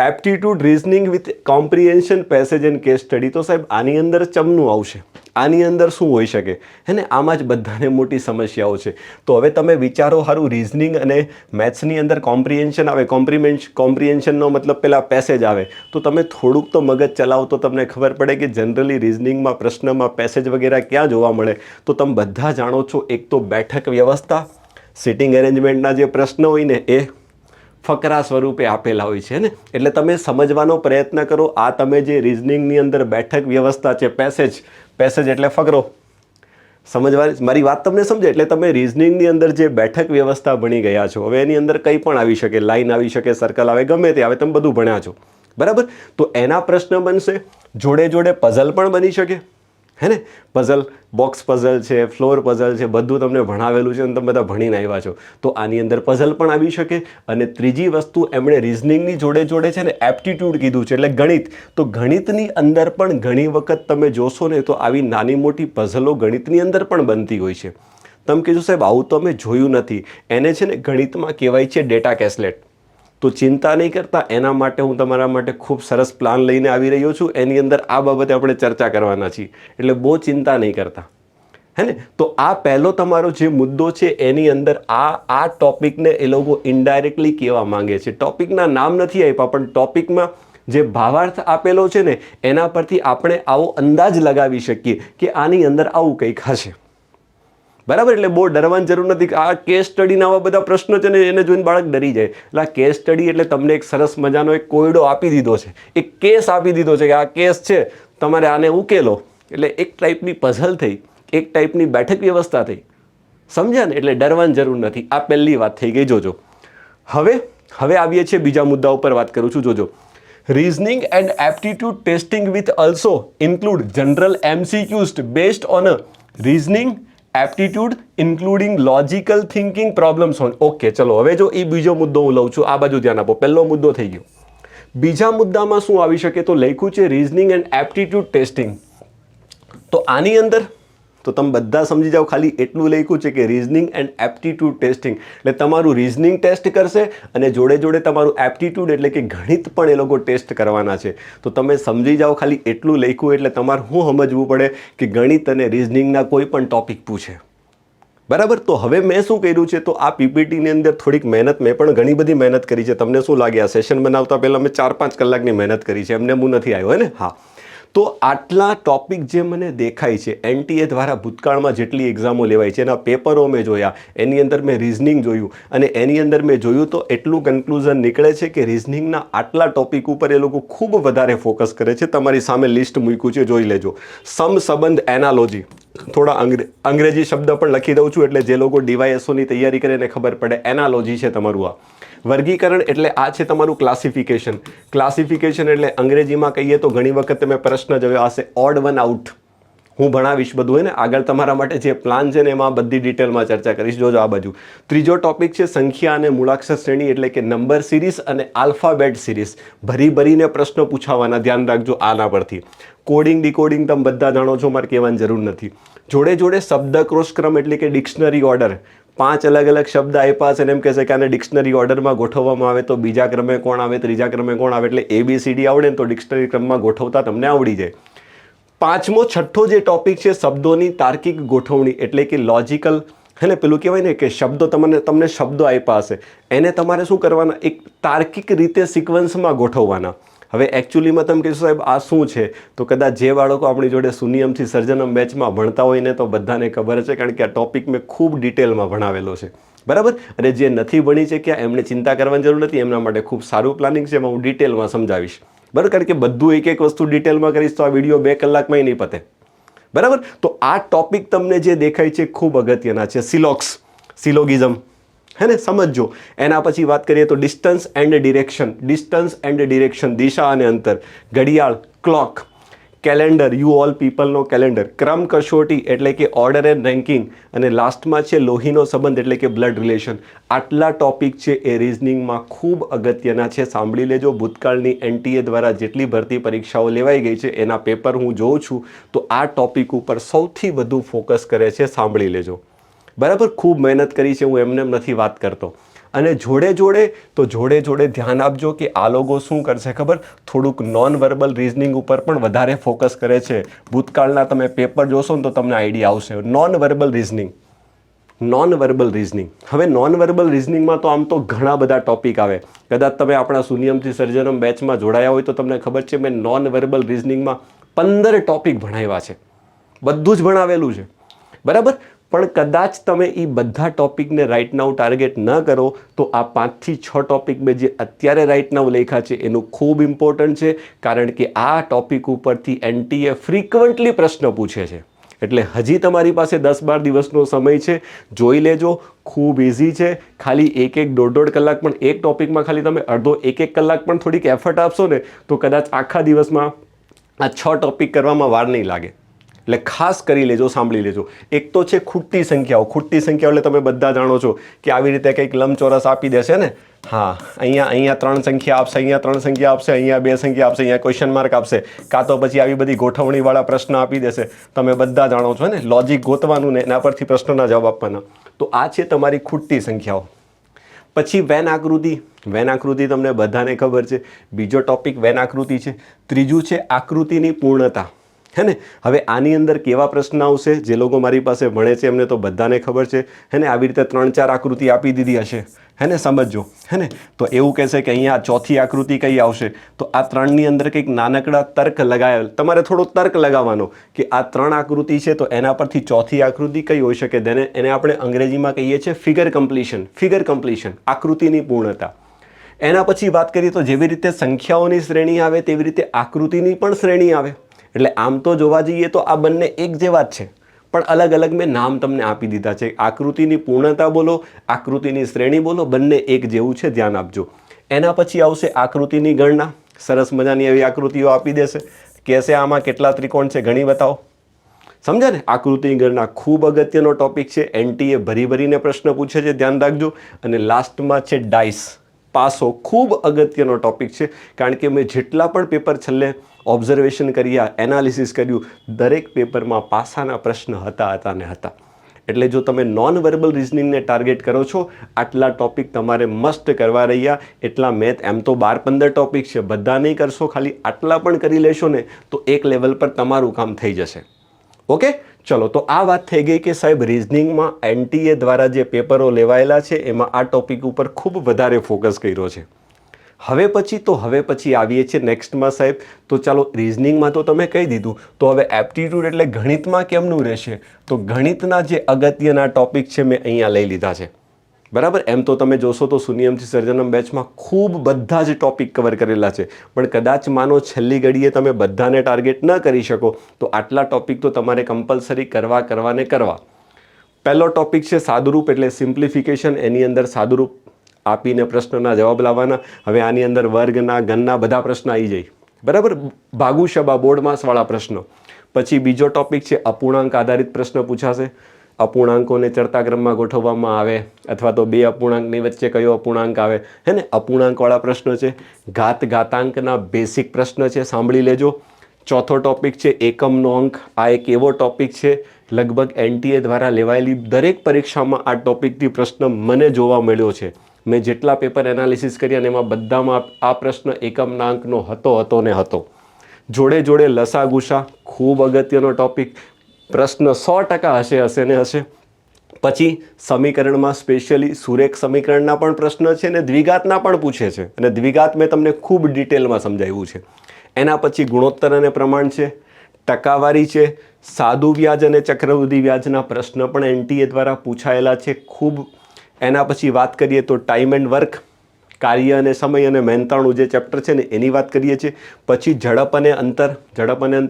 aptitude reasoning with comprehension passage and case study. તો સાહેબ આની અંદર ચમનું આવશે. આની અંદર શું હોઈ શકે, હે ને. આમાં જ બધાને મોટી સમસ્યાઓ છે. તો હવે તમે વિચારો સારું, રિઝનિંગ અને મેથ્સની અંદર કોમ્પ્રિહેન્શન આવે. કોમ્પ્રિહેન્શનનો મતલબ પેલા પેસેજ આવે. તો તમે થોડુંક તો મગજ ચલાવો તો તમને ખબર પડે કે જનરલી રિઝનિંગમાં પ્રશ્નમાં પેસેજ વગેરે ક્યાં જોવા મળે. તો તમે બધા જાણો છો, એક તો બેઠક વ્યવસ્થા, સિટિંગ એરેન્જમેન્ટના જે પ્રશ્ન હોય ને એ ફકરા સ્વરૂપે આપેલા હોય છે ને. એટલે તમે સમજવાનો પ્રયત્ન કરો. આ તમે જે રિઝનિંગની અંદર બેઠક વ્યવસ્થા છે, પેસેજ એટલે ફકરો, સમજવાની મારી વાત તમને સમજે. એટલે તમે રિઝનિંગની અંદર જે બેઠક વ્યવસ્થા ભણી ગયા છો, હવે એની અંદર કંઈ પણ આવી શકે, લાઈન આવી શકે, સર્કલ આવે, ગમે તે આવે, તમે બધું ભણ્યા છો. બરાબર. તો એના પ્રશ્ન બનશે. જોડે પઝલ પણ બની શકે, હે ને. પઝલ, બોક્સ પઝલ છે, ફ્લોર પઝલ છે, બધું તમને ભણાવેલું છે અને તમે બધા ભણીને આવ્યા છો. તો આની અંદર પઝલ પણ આવી શકે. અને ત્રીજી વસ્તુ એમણે રિઝનિંગની જોડે છે ને એપ્ટિટ્યૂડ કીધું છે, એટલે ગણિત. તો ગણિતની અંદર પણ ઘણી વખત તમે જોશો ને તો આવી નાની મોટી પઝલો ગણિતની અંદર પણ બનતી હોય છે. તમે કીધું સાહેબ આવું તો અમે જોયું નથી. એને છે ને ગણિતમાં કહેવાય છે ડેટા કેસલેટ. તો ચિંતા નહીં કરતા, એના માટે હું તમારા માટે ખૂબ સરસ પ્લાન લઈને આવી રહ્યો છું. એની અંદર આ બાબતે આપણે ચર્ચા કરવાના છીએ, એટલે બહુ ચિંતા નહીં કરતા, હે ને. તો આ પહેલો તમારો જે મુદ્દો છે એની અંદર આ ટોપિકને એ લોકો ઇનડાયરેક્ટલી કહેવા માંગે છે. ટોપિકના નામ નથી આપ્યા, પણ ટોપિકમાં જે ભાવાર્થ આપેલો છે ને એના પરથી આપણે આવો અંદાજ લગાવી શકીએ કે આની અંદર આવું કંઈક હશે. બરાબર. એટલે બહુ ડરવાની જરૂર નથી. આ કેસ સ્ટડીના આવા બધા પ્રશ્નો છે ને એને જોઈને બાળક ડરી જાય. એટલે આ કેસ સ્ટડી એટલે તમને એક સરસ મજાનો એક કોયડો આપી દીધો છે, એક કેસ આપી દીધો છે કે આ કેસ છે, તમારે આને ઉકેલો. એટલે એક ટાઈપની પઝલ થઈ, એક ટાઈપની બેઠક વ્યવસ્થા થઈ. સમજ્યા ને. એટલે ડરવાની જરૂર નથી. આ પહેલી વાત થઈ ગઈ. જોજો હવે આવીએ છીએ બીજા મુદ્દા ઉપર વાત કરું છું. જોજો, reasoning and aptitude testing with also include general MCQs based on reasoning aptitude including logical thinking problem solve. Okay, ચલો હવે જો એ બીજો મુદ્દો હું લઉં છું. આ બાજુ ધ્યાન આપો. પહેલો મુદ્દો થઈ ગયો. બીજા મુદ્દામાં શું આવી શકે? તો લખ્યું છે રીઝનિંગ એન્ડ એપ્ટિટ્યૂડ ટેસ્ટિંગ. તો આની અંદર તો તમે બધા સમજી જાઓ, ખાલી એટલું લખ્યું છે કે રીઝનિંગ એન્ડ એપ્ટિટ્યૂડ ટેસ્ટિંગ. એટલે તમારું રીઝનિંગ ટેસ્ટ કરશે અને જોડે તમારું એપ્ટિટ્યૂડ એટલે કે ગણિત પણ એ લોકો ટેસ્ટ કરવાના છે. તો તમે સમજી જાઓ, ખાલી એટલું લખ્યું એટલે તમારે શું સમજવું પડે કે ગણિત અને રીઝનિંગના કોઈ પણ ટોપિક પૂછે. બરાબર. તો હવે મેં શું કર્યું છે, તો આ પીપીટીની અંદર થોડીક મહેનત, મેં પણ ઘણી બધી મહેનત કરી છે. તમને શું લાગે, આ સેશન બનાવતા પહેલાં મેં 4-5 કલાકની મહેનત કરી છે, એમને હું નથી આવ્યો, હે ને. હા. તો આટલા ટોપિક જે મને દેખાય છે NTA દ્વારા ભૂતકાળમાં જેટલી એક્ઝામો લેવાય છે એના પેપરો મેં જોયા, એની અંદર મેં રિઝનિંગ જોયું અને એની અંદર મેં જોયું તો એટલું કન્ક્લુઝન નીકળે છે કે રિઝનિંગના આટલા ટોપિક ઉપર એ લોકો ખૂબ વધારે ફોકસ કરે છે. તમારી સામે લિસ્ટ મૂક્યું છે, જોઈ લેજો. સમ, સંબંધ, એનાલોજી, થોડા અંગ્રેજી શબ્દ પણ લખી દઉં છું એટલે જે લોકો DYSOની તૈયારી કરે એને ખબર પડે. એનાલોજી છે તમારું. આ વર્ગીકરણ એટલે આ છે તમારું ક્લાસિફિકેશન. ક્લાસિફિકેશન એટલે અંગ્રેજીમાં કહીએ તો ઘણી વખત તમે પ્રશ્ન જોયો હશે ઓડ વન આઉટ. હું ભણાવીશ બધું ને આગળ તમારા માટે જે પ્લાન છે ને એમાં બધી ડિટેલમાં ચર્ચા કરીશ. જોજો આ બાજુ. ત્રીજો ટોપિક છે સંખ્યા અને મૂળાક્ષર શ્રેણી એટલે કે નંબર સિરીઝ અને આલ્ફાબેટ સિરીઝ. ભરીને પ્રશ્નો પૂછાવાના, ધ્યાન રાખજો આના પરથી. કોડિંગ ડીકોડિંગ તમે બધા જાણો છો, મારે કહેવાની જરૂર નથી. જોડે જોડે શબ્દકોશક્રમ એટલે કે ડિક્શનરી ઓર્ડર. 5 અલગ અલગ શબ્દ આપ્યા છે અને એમ કહેશે કે આને ડિક્શનરી ઓર્ડરમાં ગોઠવવામાં આવે તો બીજા ક્રમે કોણ આવે, ત્રીજા ક્રમે કોણ આવે, એટલે ABCD આવડે ને તો ડિક્શનરી ક્રમમાં ગોઠવતા તમને આવડી જાય. પાંચમો છઠ્ઠો જે ટોપિક છે શબ્દોની તાર્કિક ગોઠવણી એટલે કે લોજિકલ, અને પેલું કહેવાય ને કે શબ્દો તમને શબ્દો આપ્યા હશે એને તમારે શું કરવાના, એક તાર્કિક રીતે સિક્વન્સમાં ગોઠવવાના. હવે એકચ્યુઅલીમાં તમે કહેશો સાહેબ આ શું છે, તો કદાચ જે બાળકો આપણી જોડે સુનિયમથી સર્જનમ બેચમાં ભણતા હોય ને તો બધાને ખબર છે, કારણ કે આ ટોપિક મેં ખૂબ ડિટેલમાં ભણાવેલો છે, બરાબર. અને જે નથી ભણી છે કે એમને ચિંતા કરવાની જરૂર નથી, એમના માટે ખૂબ સારું પ્લાનિંગ છે, એમાં હું ડિટેલમાં સમજાવીશ, બરાબર. કારણ કે બધું એક એક વસ્તુ ડિટેલમાં કરીશ તો આ વિડીયો 2 કલાકમાં નહીં પતે, બરાબર. તો આ ટોપિક તમને જે દેખાય છે ખૂબ અગત્યના છે. સિલોગિઝમ, હે ને, સમજો. એના પછી વાત કરીએ તો ડિસ્ટન્સ એન્ડ ડિરેક્શન, દિશા અને અંતર. ઘડિયાળ, ક્લોક. કેલેન્ડર, યુ ઓલ પીપલનો કેલેન્ડર. ક્રમ કસોટી એટલે કે ઓર્ડર એન્ડ રેન્કિંગ. અને લાસ્ટમાં છે લોહીનો સંબંધ એટલે કે બ્લડ રિલેશન. આટલા ટોપિક છે એ રિઝનિંગમાં ખૂબ અગત્યના છે. સાંભળી લેજો. ભૂતકાળની NTA દ્વારા જેટલી ભરતી પરીક્ષાઓ લેવાઈ ગઈ છે એના પેપર હું જોઉં છું તો આ ટોપિક ઉપર સૌથી વધુ ફોકસ કરે છે. સાંભળી લેજો, બરાબર. ખૂબ મહેનત કરી છે, હું એમને નથી વાત કરતો. અને જોડે ધ્યાન આપજો કે આ લોકો શું કરશે ખબર, થોડુંક નોન વર્બલ રિઝનિંગ ઉપર પણ વધારે ફોકસ કરે છે. ભૂતકાળના તમે પેપર જોશો ને તો તમને આઈડિયા આવશે. Non verbal reasoning. હવે નોન વર્બલ રિઝનિંગમાં તો આમ તો ઘણા બધા ટોપિક આવે. કદાચ તમે આપણા સુનિયમથી સર્જનમ બેચમાં જોડાયા હોય તો તમને ખબર છે મેં નોન વર્બલ રિઝનિંગમાં 15 ટોપિક ભણાવ્યા છે, બધું જ ભણાવેલું છે, બરાબર. પણ કદાચ તમે એ બધા ટોપિકને રાઇટ નાઉ ટાર્ગેટ ન કરો તો આ 5 થી 6 ટોપિક મેં જે અત્યારે રાઇટ નાઉ લખ્યા છે એનું ખૂબ ઇમ્પોર્ટન્ટ છે, કારણ કે આ ટોપિક ઉપરથી NTA ફ્રિકવન્ટલી પ્રશ્ન પૂછે છે. એટલે હજી તમારી પાસે 10-12 દિવસનો સમય છે, જોઈ લેજો. ખૂબ ઇઝી છે. ખાલી 1-1, 1.5 કલાક પણ એક ટોપિકમાં ખાલી તમે અડધો 1 કલાક પણ થોડીક એફર્ટ આપશો ને તો કદાચ આખા દિવસમાં આ 6 ટોપિક કરવામાં વાર નહીં લાગે. એટલે ખાસ કરી લેજો, સાંભળી લેજો. એક તો છે ખૂટતી સંખ્યાઓ એટલે તમે બધા જાણો છો કે આવી રીતે કંઈક લંબચોરસ આપી દેશે ને, હા, અહીંયા 3 સંખ્યા આપશે, અહીંયા 3 સંખ્યા આપશે, અહીંયા 2 સંખ્યા આપશે, અહીંયા ક્વેશ્ચન માર્ક આપશે, કાં તો પછી આવી બધી ગોઠવણીવાળા પ્રશ્ન આપી દેશે. તમે બધા જાણો છો ને, લોજિક ગોતવાનું ને એના પરથી પ્રશ્નોના જવાબ આપવાના. તો આ છે તમારી ખૂટતી સંખ્યાઓ. પછી વેન આકૃતિ તમને બધાને ખબર છે. બીજો ટોપિક વેન આકૃતિ છે. ત્રીજું છે આકૃતિની પૂર્ણતા, હે ને. હવે આની અંદર કેવા પ્રશ્ન આવશે, જે લોકો મારી પાસે ભણે છે એમને તો બધાને ખબર છે, હે ને. આવી રીતે 3-4 આકૃતિ આપી દીધી હશે, હે ને, સમજો, હે ને. તો એવું કહેશે કે અહીંયા ચોથી આકૃતિ કઈ આવશે, તો આ 3ની અંદર કંઈક નાનકડા તર્ક લગાવેલ, તમારે થોડો તર્ક લગાવવાનો કે આ 3 આકૃતિ છે તો એના પરથી ચોથી આકૃતિ કઈ હોઈ શકે. એને આપણે અંગ્રેજીમાં કહીએ છીએ ફિગર કમ્પ્લીશન, આકૃતિની પૂર્ણતા. એના પછી વાત કરીએ તો જેવી રીતે સંખ્યાઓની શ્રેણી આવે તેવી રીતે આકૃતિની પણ શ્રેણી આવે. એટલે આમ તો જોવા જઈએ તો આ બંને એક જેવા જ છે, પણ અલગ અલગ મેં નામ તમને આપી દીધા છે. આકૃતિની પૂર્ણતા બોલો, આકૃતિની શ્રેણી બોલો, બંને એક જેવું છે, ધ્યાન આપજો. એના પછી આવશે આકૃતિની ગણના. સરસ મજાની એવી આકૃતિઓ આપી દેશે, કહેશે આમાં કેટલા ત્રિકોણ છે ગણી બતાવો, સમજ્યા ને. આકૃતિની ગણના ખૂબ અગત્યનો ટોપિક છે, NTA ભરીને પ્રશ્ન પૂછે છે, ધ્યાન રાખજો. અને લાસ્ટમાં છે ડાઇસ, પાસો. ખૂબ અગત્યનો ટોપિક છે, કારણ કે મેં જેટલા પણ પેપર છેલ્લે ઓબ્ઝર્વેશન કર્યા, એનાલિસિસ કર્યું, દરેક પેપરમાં પાસાના પ્રશ્ન હતા. એટલે જો તમે નોન વર્બલ રિઝનિંગને ટાર્ગેટ કરો છો, આટલા ટોપિક તમારે મસ્ત કરવા રહ્યા. એટલા મેથ એમ તો 12-15 ટોપિક છે, બધા નહીં કરશો, ખાલી આટલા પણ કરી લેશો ને તો એક લેવલ પર તમારું કામ થઈ જશે. ઓકે, ચલો. તો આ વાત થઈ ગઈ કે સાહેબ રિઝનિંગમાં NTA દ્વારા જે પેપરો લેવાયેલા છે એમાં આ ટોપિક ઉપર ખૂબ વધારે ફોકસ કર્યો છે. હવે પછી આવીએ છીએ નેક્સ્ટમાં સાહેબ. તો ચાલો રિઝનિંગમાં તો તમે કહી દીધું, તો હવે એપ્ટિટ્યૂડ એટલે ગણિતમાં કેમનું રહેશે? તો ગણિતના જે અગત્યના ટોપિક છે મેં અહીંયા લઈ લીધા છે. બરાબર. એમ તો તમે જોશો તો શૂન્યમથી સર્જનમ બેચમાં ખૂબ બધા જ ટોપિક કવર કરેલા છે, પણ કદાચ માનો છેલ્લી ઘડીએ તમે બધાને ટાર્ગેટ ન કરી શકો તો આટલા ટોપિક તો તમારે કમ્પલસરી કરવા. પહેલો ટોપિક છે સાદુરૂપ એટલે સિમ્પ્લિફિકેશન. એની અંદર સાદુરૂપ આપીને પ્રશ્નના જવાબ લાવવાના. હવે આની અંદર વર્ગના, ગણના બધા પ્રશ્ન આવી જાય. બરાબર. ભાગુશબા બોર્ડમાસવાળા પ્રશ્નો. પછી બીજો ટોપિક છે અપૂર્ણાંક આધારિત પ્રશ્ન પૂછાશે. અપૂર્ણાંકોને ચડતા ક્રમમાં ગોઠવવામાં આવે, અથવા તો બે અપૂર્ણાંકની વચ્ચે કયો અપૂર્ણાંક આવે, હે ને, અપૂર્ણાંકવાળા પ્રશ્ન છે. ઘાતાંકના બેસિક પ્રશ્ન છે, સાંભળી લેજો. ચોથો ટોપિક છે એકમનો અંક. આ એક એવો ટોપિક છે લગભગ NTA દ્વારા લેવાયેલી દરેક પરીક્ષામાં આ ટોપિકથી પ્રશ્ન મને જોવા મળ્યો છે. મેં જેટલા પેપર એનાલિસિસ કર્યા ને એમાં બધામાં આ પ્રશ્ન એકમના અંકનો હતો. જોડે લસા ગુસા, ખૂબ અગત્યનો ટોપિક. પ્રશ્ન 100% હશે. પછી સમીકરણમાં સ્પેશિયલી સુરેખ સમીકરણના પણ પ્રશ્ન છે ને દ્વિઘાતના પણ પૂછે છે, અને દ્વિઘાત મેં તમને ખૂબ ડિટેલમાં સમજાવ્યું છે. એના પછી ગુણોત્તર અને પ્રમાણ છે, ટકાવારી છે, સાદું વ્યાજ અને ચક્રવૃદ્ધિ વ્યાજના પ્રશ્ન પણ NTA દ્વારા પૂછાયેલા છે ખૂબ. એના પછી વાત કરીએ તો ટાઈમ એન્ડ વર્ક, કાર્ય અને સમય અને મહેનતાણું જે ચેપ્ટર છે ને એની વાત કરીએ છીએ. પછી ઝડપ અને અંતર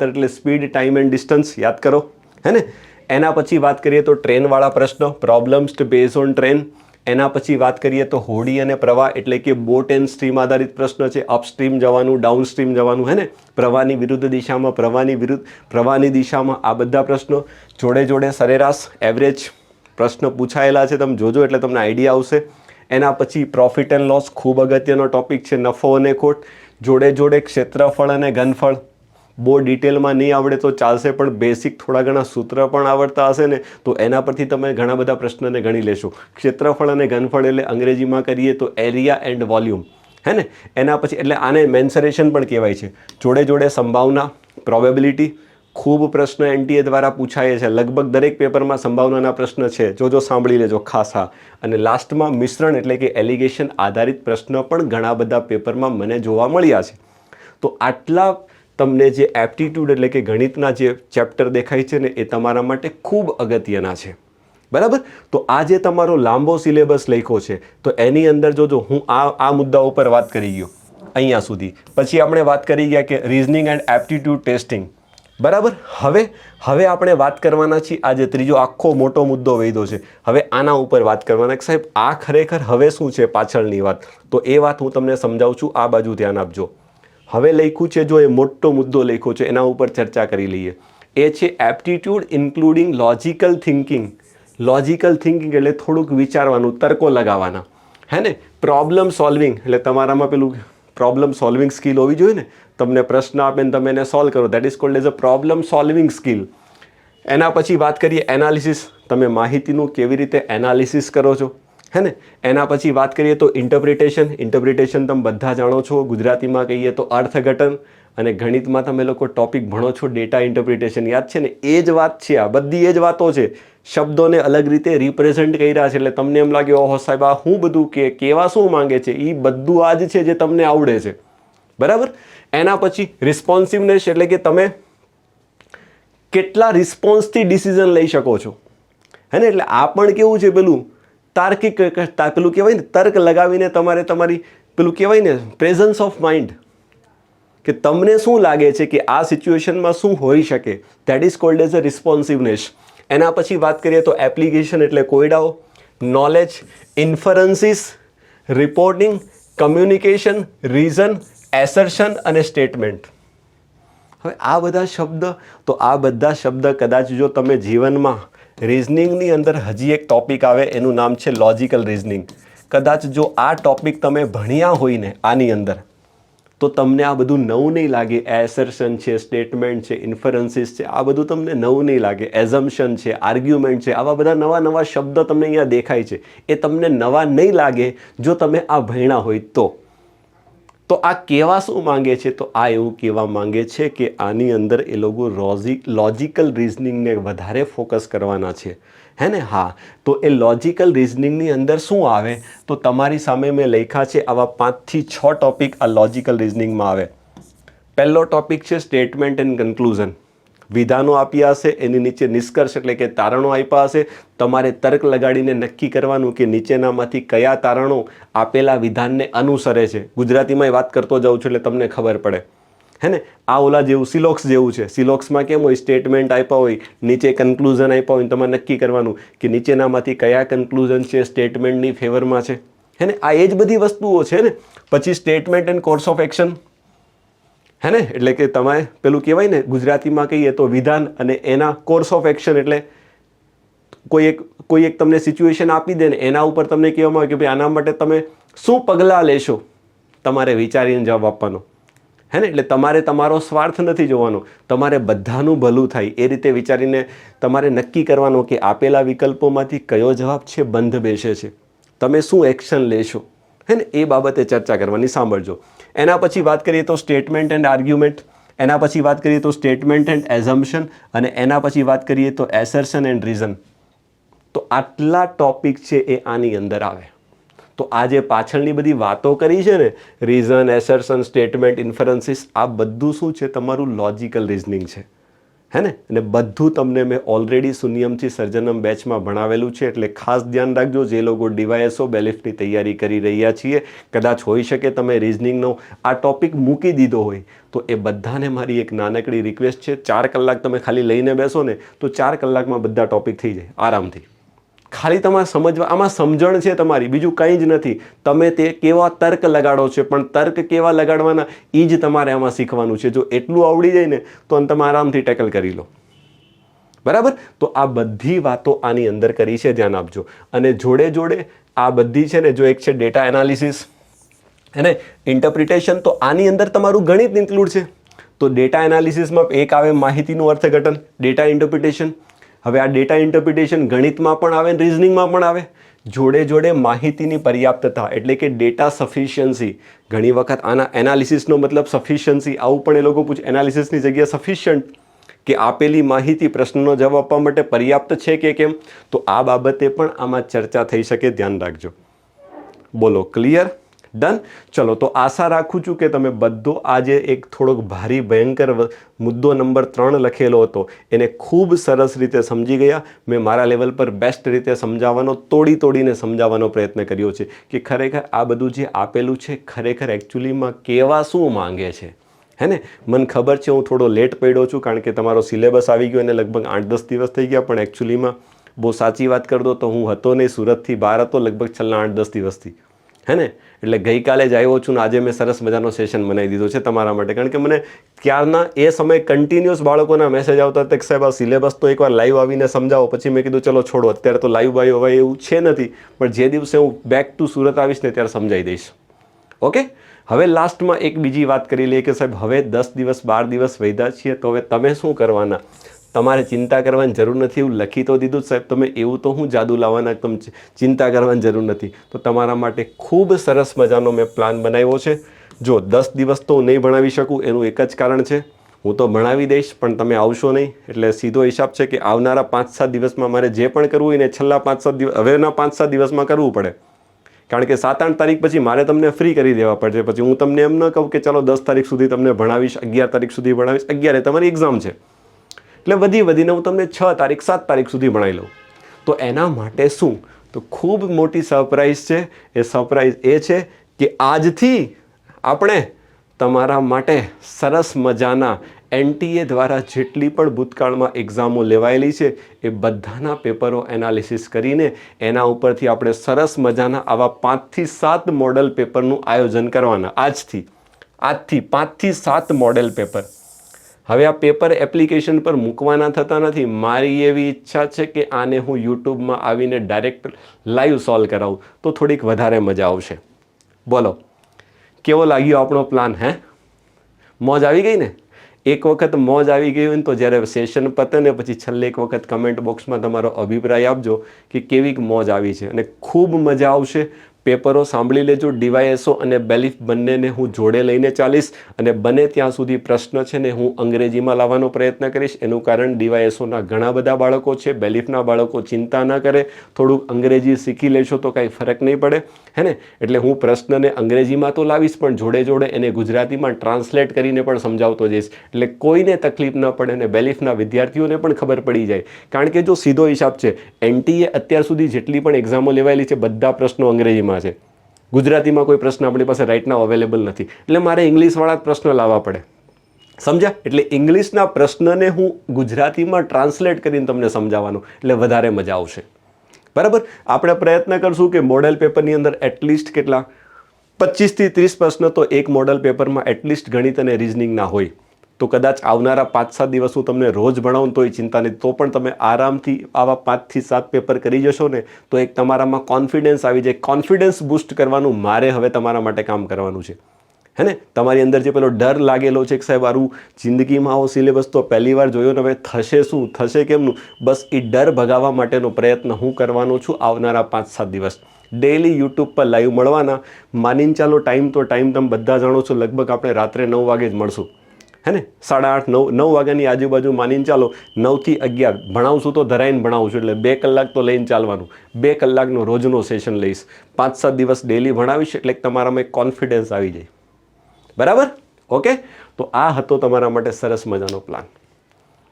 એટલે સ્પીડ, ટાઈમ એન્ડ ડિસ્ટન્સ યાદ કરો, હે ને. એના પછી વાત કરીએ તો ટ્રેનવાળા પ્રશ્નો, પ્રોબ્લેમ્સ બેઝ ઓન ટ્રેન. એના પછી વાત કરીએ તો હોડી અને પ્રવાહ એટલે કે બોટ એન્ડ સ્ટ્રીમ આધારિત પ્રશ્ન છે. અપસ્ટ્રીમ જવાનું, ડાઉનસ્ટ્રીમ જવાનું, હે ને, પ્રવાહની વિરુદ્ધ દિશામાં, પ્રવાહની દિશામાં, આ બધા પ્રશ્નો. જોડે સરેરાશ, એવરેજ પ્રશ્ન પૂછાયેલા છે, તમે જોજો એટલે તમને આઈડિયા આવશે. એના પછી પ્રોફિટ એન્ડ લોસ, ખૂબ અગત્યનો ટોપિક છે, નફો અને ખોટ. જોડે ક્ષેત્રફળ અને ઘનફળ. બહુ ડિટેલમાં નહીં આવડે તો ચાલશે, પણ બેસિક થોડા ઘણા સૂત્ર પણ આવડતા હશે ને તો એના પરથી તમે ઘણા બધા પ્રશ્નને ગણી લેશો. ક્ષેત્રફળ અને ઘનફળ એટલે અંગ્રેજીમાં કરીએ તો એરિયા એન્ડ વોલ્યુમ, હે ને. એના પછી એટલે આને મેન્સરેશન પણ કહેવાય છે. જોડે સંભાવના, પ્રોબેબિલિટી, ખૂબ પ્રશ્ન NTA દ્વારા પૂછાય છે. લગભગ દરેક પેપરમાં સંભાવનાના પ્રશ્ન છે, જો સાંભળી લેજો ખાસા. અને લાસ્ટમાં મિશ્રણ એટલે કે એલિગેશન આધારિત પ્રશ્ન પણ ઘણા બધા પેપરમાં મને જોવા મળ્યા છે. તો આટલા તમને જે એપ્ટિટ્યૂડ એટલે કે ગણિતના જે ચેપ્ટર દેખાય છે ને એ તમારા માટે ખૂબ અગત્યના છે. બરાબર. તો આ જે તમારો લાંબો સિલેબસ લખ્યો છે તો એની અંદર જોજો હું આ મુદ્દા ઉપર વાત કરી ગયો અહીંયા સુધી. પછી આપણે વાત કરી ગયા કે રિઝનિંગ એન્ડ એપ્ટિટ્યૂડ ટેસ્ટિંગ. બરાબર. હવે આપણે વાત કરવાના છીએ. આ જે ત્રીજો આખો મોટો મુદ્દો વૈધો છે, હવે આના ઉપર વાત કરવાના. સાહેબ આ ખરેખર હવે શું છે પાછળની વાત, તો એ વાત હું તમને સમજાવું છું. આ બાજુ ધ્યાન આપજો. હવે લખ્યું છે, જો એ મોટો મુદ્દો લખ્યો છે એના ઉપર ચર્ચા કરી લઈએ. એ છે aptitude including logical thinking. Logical thinking એટલે થોડુંક વિચારવાનું, તર્કો લગાવવાના, હે ને. પ્રોબ્લેમ સોલ્વિંગ એટલે તમારામાં પેલું પ્રોબ્લેમ સોલ્વિંગ સ્કિલ હોવી જોઈએ ને. તમને પ્રશ્ન આપે ને તમે એને સોલ્વ કરો, that is called as a problem solving skill. એના પછી વાત કરીએ એનાલિસિસ, તમે માહિતીનું કેવી રીતે એનાલિસિસ કરો છો, હે ને. એના પછી વાત કરીએ તો ઇન્ટરપ્રિટેશન તમે બધા જાણો છો. ગુજરાતીમાં કહીએ તો અર્થઘટન, અને ગણિતમાં તમે લોકો ટોપિક ભણો છો ડેટા ઇન્ટરપ્રિટેશન, યાદ છે ને. એ જ વાત છે, આ બધી એ જ વાતો છે. શબ્દોને અલગ રીતે રિપ્રેઝેન્ટ કર્યા છે એટલે તમને એમ લાગે ઓહો સાહેબ આ હું બધું કેવા શું માંગે છે, એ બધું આ જ છે જે તમને આવડે છે. બરાબર. એના પછી રિસ્પોન્સિવનેસ એટલે કે તમે કેટલા રિસ્પોન્સથી ડિસિઝન લઈ શકો છો, હે ને. એટલે આ પણ કેવું છે, પેલું તાર્કિક, પેલું કહેવાય ને તર્ક લગાવીને તમારે તમારી પેલું કહેવાય ને પ્રેઝન્સ ઓફ માઇન્ડ, કે તમને શું લાગે છે કે આ સિચ્યુએશનમાં શું હોઈ શકે, that is called as a responsiveness. એના પછી વાત કરીએ તો એપ્લિકેશન એટલે કોયડાઓ, knowledge, inferences, reporting, communication, reason, assertion અને સ્ટેટમેન્ટ. હવે આ બધા શબ્દ કદાચ જો તમે જીવનમાં રિઝનિંગની અંદર હજી એક ટોપિક આવે એનું નામ છે લોજિકલ રિઝનિંગ. કદાચ જો આ ટોપિક તમે ભણ્યા હોય ને આની અંદર તો તમને આ બધું નવું નહીં લાગે. એસર્શન છે, સ્ટેટમેન્ટ છે, ઇન્ફરન્સીસ છે, આ બધું તમને નવું નહીં લાગે. એઝમ્પશન છે, આર્ગ્યુમેન્ટ છે, આવા બધા નવા શબ્દ તમને અહીંયા દેખાય છે. એ તમને નવા નહીં લાગે જો તમે આ ભણ્યા હોય તો. તો આ કહેવા શું માંગે છે? તો આ એવું કહેવા માંગે છે કે આની અંદર એ લોકો લોજિકલ રિઝનિંગને વધારે ફોકસ કરવાના છે, હે ને? હા, તો એ લોજિકલ રિઝનિંગની અંદર શું આવે? તો તમારી સામે મેં લખ્યા છે આવા 5 થી 6 ટોપિક આ લોજિકલ રિઝનિંગમાં આવે. પહેલો ટોપિક છે સ્ટેટમેન્ટ એન્ડ કન્ક્લુઝન. વિધાનો આપ્યા હશે, એની નીચે નિષ્કર્ષ એટલે કે તારણો આપ્યા હશે. તમારે તર્ક લગાડીને નક્કી કરવાનું કે નીચેનામાંથી કયા તારણો આપેલા વિધાનને અનુસરે છે. ગુજરાતીમાં વાત કરતો જાઉં છું એટલે તમને ખબર પડે, હે ને? આ ઓલા જેવું સિલોક્સ જેવું છે. સિલોક્સમાં કેમ હોય? સ્ટેટમેન્ટ આપ્યા હોય, નીચે કન્ક્લુઝન આપ્યા હોય, તમારે નક્કી કરવાનું કે નીચેનામાંથી કયા કન્ક્લુઝન છે સ્ટેટમેન્ટની ફેવરમાં છે, હે ને? આ એ જ બધી વસ્તુઓ છે ને. પછી statement and course of action, હે ને? એટલે કે તમારે પેલું કહેવાય ને, ગુજરાતીમાં કહીએ તો વિધાન અને એના કોર્સ ઓફ એક્શન. એટલે કોઈ એક તમને સિચ્યુએશન આપી દે ને એના ઉપર તમને કહેવામાં આવે કે ભાઈ આના માટે તમે શું પગલાં લેશો, તમારે વિચારીને જવાબ આપવાનો, હે ને? એટલે તમારે તમારો સ્વાર્થ નથી જોવાનો, તમારે બધાનું ભલું થાય એ રીતે વિચારીને તમારે નક્કી કરવાનો કે આપેલા વિકલ્પોમાંથી કયો જવાબ છે બંધ બેસે છે, તમે શું એક્શન લેશો, હે ને? એ બાબતે ચર્ચા કરવાની. સાંભળજો. એના પછી વાત કરીએ તો સ્ટેટમેન્ટ એન્ડ આર્ગ્યુમેન્ટ, એના પછી વાત કરીએ તો સ્ટેટમેન્ટ એન્ડ એઝમ્પશન, અને એના પછી વાત કરીએ તો એસર્શન એન્ડ રીઝન. તો આટલા ટોપિક છે એ આની અંદર આવે. તો આ જે પાછળની બધી વાતો કરી છે ને, રીઝન, એસર્શન, સ્ટેટમેન્ટ, ઇન્ફરન્સીસ, આ બધું શું છે? તમારું લોજિકલ રિઝનિંગ છે, હે ને? અને બધું તમને મેં ઓલરેડી શૂન્યમથી સર્જનમ બેચમાં ભણાવેલું છે. એટલે ખાસ ધ્યાન રાખજો, જે લોકો ડીવાયએસઓ બેલિફની તૈયારી કરી રહ્યા છીએ, કદાચ હોઈ શકે તમે રિઝનિંગનો આ ટોપિક મૂકી દીધો હોય, તો એ બધાને મારી એક નાનકડી રિક્વેસ્ટ છે. 4 કલાક તમે ખાલી લઈને બેસો ને તો 4 કલાકમાં બધા ટોપિક થઈ જાય આરામથી. ખાલી તમારે સમજવા, આમાં સમજણ છે તમારી, બીજું કંઈ જ નથી. તમે તે કેવા તર્ક લગાડો છો, પણ તર્ક કેવા લગાડવાના એ જ તમારે આમાં શીખવાનું છે. જો એટલું આવડી જાય ને તો તમે આરામથી ટેકલ કરી લો, બરાબર? તો આ બધી વાતો આની અંદર કરી છે, ધ્યાન આપજો. અને જોડે જોડે આ બધી છે ને, જો એક છે ડેટા એનાલિસિસ અને ઇન્ટરપ્રિટેશન, તો આની અંદર તમારું ગણિત ઇન્ક્લુડ છે. તો ડેટા એનાલિસિસમાં એક આવે માહિતીનું અર્થઘટન, ડેટા ઇન્ટરપ્રિટેશન. હવે આ ડેટા ઇન્ટરપ્રિટેશન ગણિતમાં પણ આવે, રિઝનિંગમાં પણ આવે. જોડે જોડે માહિતીની પર્યાપ્તતા એટલે કે ડેટા સફિશિયન્સી. ઘણી વખત આના એનાલિસિસનો મતલબ સફિશિયન્સી, આવું પણ એ લોકો પૂછે. એનાલિસિસની જગ્યાએ સફિશિયન્ટ, કે આપેલી માહિતી પ્રશ્નનો જવાબ આપવા માટે પર્યાપ્ત છે કે કેમ. તો આ બાબતે પણ આમાં ચર્ચા થઈ શકે, ધ્યાન રાખજો. બોલો, ક્લિયર? ડન? ચલો, તો આશા રાખું છું કે તમે બધો આજે એક થોડોક ભારી ભયંકર મુદ્દો નંબર 3 લખેલો હતો એને ખૂબ સરસ રીતે સમજી ગયા. મેં મારા લેવલ પર બેસ્ટ રીતે સમજાવવાનો, તોડીને સમજાવવાનો પ્રયત્ન કર્યો છે કે ખરેખર આ બધું જે આપેલું છે ખરેખર એકચ્યુઅલીમાં કહેવા શું માંગે છે, હે ને? મને ખબર છે હું થોડો લેટ પડ્યો છું, કારણ કે તમારો સિલેબસ આવી ગયો અને લગભગ 8-10 દિવસ થઈ ગયા. પણ એકચ્યુઅલીમાં બહુ સાચી વાત કરી દો તો હું હતો નહીં, સુરતથી બહાર હતો લગભગ છેલ્લા 8-10 દિવસથી, હે ને? એટલે ગઈકાલે જ આવ્યો છું ને આજે મેં સરસ મજાનો સેશન બનાવી દીધો છે તમારા માટે. કારણ કે મને ત્યારના એ સમયે કન્ટિન્યુઅસ બાળકોના મેસેજ આવતા હતા કે સાહેબ આ સિલેબસ તો એકવાર લાઈવ આવીને સમજાવો. પછી મેં કીધું ચલો છોડો, અત્યારે તો લાઈવ બાઈવ હવે એવું છે નથી, પણ જે દિવસે હું બેક ટુ સુરત આવીશ ને ત્યારે સમજાવી દઈશ. ઓકે? હવે લાસ્ટમાં એક બીજી વાત કરી લઈએ કે સાહેબ હવે 10 દિવસ 12 દિવસ વૈધા છીએ, તો હવે તમે શું કરવાના? તમારે ચિંતા કરવાની જરૂર નથી. એવું લખી તો દીધું સાહેબ, તમે એવું તો હું જાદુ લાવવાના, તમે ચિંતા કરવાની જરૂર નથી. તો તમારા માટે ખૂબ સરસ મજાનો મેં પ્લાન બનાવ્યો છે. જો 10 દિવસ તો હું નહીં ભણાવી શકું, એનું એક જ કારણ છે, હું તો ભણાવી દઈશ પણ તમે આવશો નહીં. એટલે સીધો હિસાબ છે કે આવનારા 5-7 દિવસમાં મારે જે પણ કરવું હોય ને છેલ્લા 5-7 દિવસ, હવેના 5-7 દિવસમાં કરવું પડે. કારણ કે 7-8 તારીખ પછી મારે તમને ફ્રી કરી દેવા પડશે. પછી હું તમને એમ ન કહું કે ચાલો 10 તારીખ સુધી તમને ભણાવીશ, 11 તારીખ સુધી ભણાવીશ. 11 તમારી એક્ઝામ છે, એટલે વધીને હું તમને 6 તારીખ 7 તારીખ સુધી ભણાવી લઉં. તો એના માટે શું? તો ખૂબ મોટી સરપ્રાઈઝ છે. એ સરપ્રાઈઝ એ છે કે આજથી આપણે તમારા માટે સરસ મજાના NTA દ્વારા જેટલી પણ ભૂતકાળમાં એક્ઝામો લેવાયેલી છે એ બધાના પેપરો એનાલિસિસ કરીને એના ઉપરથી આપણે સરસ મજાના આવા 5 થી 7 મોડલ પેપરનું આયોજન કરવાના. આજથી 5 થી 7 મોડેલ પેપર. હવે આ પેપર એપ્લિકેશન પર મૂકવાના થતા નથી. મારી એવી ઈચ્છા છે કે આને હું યુટ્યુબમાં આવીને ડાયરેક્ટ લાઈવ સોલ્વ કરાવું તો થોડીક વધારે મજા આવશે. બોલો, કેવો લાગ્યો આપણો પ્લાન? હે, મોજ આવી ગઈ ને? એક વખત મોજ આવી ગઈ હોય ને તો જ્યારે સેશન પતે ને પછી છેલ્લે એક વખત કમેન્ટ બોક્સમાં તમારો અભિપ્રાય આપજો કે કેવીક મોજ આવી છે. અને ખૂબ મજા આવશે. પેપરો સાંભળી લેજો. ડીવાયએસઓ અને બેલીફ બંનેને હું જોડે લઈને ચાલીશ અને બને ત્યાં સુધી પ્રશ્ન છે ને હું અંગ્રેજીમાં લાવવાનો પ્રયત્ન કરીશ. એનું કારણ ડીવાયએસઓના ઘણા બધા બાળકો છે, બેલીફના બાળકો ચિંતા ન કરે, થોડુંક અંગ્રેજી શીખી લેશો તો કાંઈ ફરક નહીં પડે, હે ને. એટલે હું પ્રશ્નને અંગ્રેજીમાં તો લાવીશ પણ જોડે જોડે એને ગુજરાતીમાં ટ્રાન્સલેટ કરીને પણ સમજાવતો જઈશ, એટલે કોઈને તકલીફ ન પડે અને બેલીફના વિદ્યાર્થીઓને પણ ખબર પડી જાય. કારણ કે જો સીધો હિસાબ છે, એનટીએ અત્યાર સુધી જેટલી પણ એક્ઝામો લેવાયેલી છે બધા પ્રશ્નો અંગ્રેજીમાં છે. ગુજરાતીમાં કોઈ પ્રશ્ન આપણી પાસે રાઇટ નાઉ અવેલેબલ નથી, એટલે મારે ઇંગ્લિશવાળા જ પ્રશ્ન લાવવા પડે. સમજ્યા? એટલે ઇંગ્લિશના પ્રશ્નને હું ગુજરાતીમાં ટ્રાન્સલેટ કરીને તમને સમજાવવાનું, એટલે વધારે મજા આવશે. બરાબર? આપણે પ્રયત્ન કરશું કે મોડેલ પેપરની અંદર એટલીસ્ટ કેટલા 25 થી 30 પ્રશ્ન તો એક મોડેલ પેપરમાં એટલીસ્ટ ગણિત અને રિઝનિંગના હોય. તો કદાચ આવનારા 5-7 દિવસ હું તમને રોજ ભણાવું તોય ચિંતા નહીં, તો પણ તમે આરામથી આવા 5 થી 7 પેપર કરી જશો ને તો એક તમારામાં કોન્ફિડન્સ આવી જાય. કોન્ફિડન્સ બૂસ્ટ કરવાનું મારે હવે તમારા માટે કામ કરવાનું છે, હે ને. તમારી અંદર જે પેલો ડર લાગેલો છે કે સાહેબ મારું જિંદગીમાં આવો સિલેબસ તો પહેલી વાર જોયો ને હવે થશે શું, થશે કેમનું, બસ એ ડર ભગાવવા માટેનો પ્રયત્ન હું કરવાનો છું આવનારા 5-7 દિવસ. ડેઈલી યુટ્યુબ પર લાઈવ મળવાના. માનીને ચાલો ટાઈમ તો ટાઈમ તમે બધા જાણો છો, લગભગ આપણે રાત્રે 9 વાગે જ મળશું, હે ને. 8:30 9 વાગ્યાની આજુબાજુ માનીને ચાલો. 9 થી 11 ભણાવશું તો ધરાઈને ભણાવશું, એટલે 2 કલાક તો લઈને ચાલવાનું. 2 કલાકનો રોજનો સેશન લઈશ, 5-7 દિવસ ડેલી ભણાવીશ, એટલે તમારામાં એક કોન્ફિડન્સ આવી જાય. બરાબર? ઓકે. તો આ હતો તમારા માટે સરસ મજાનો પ્લાન.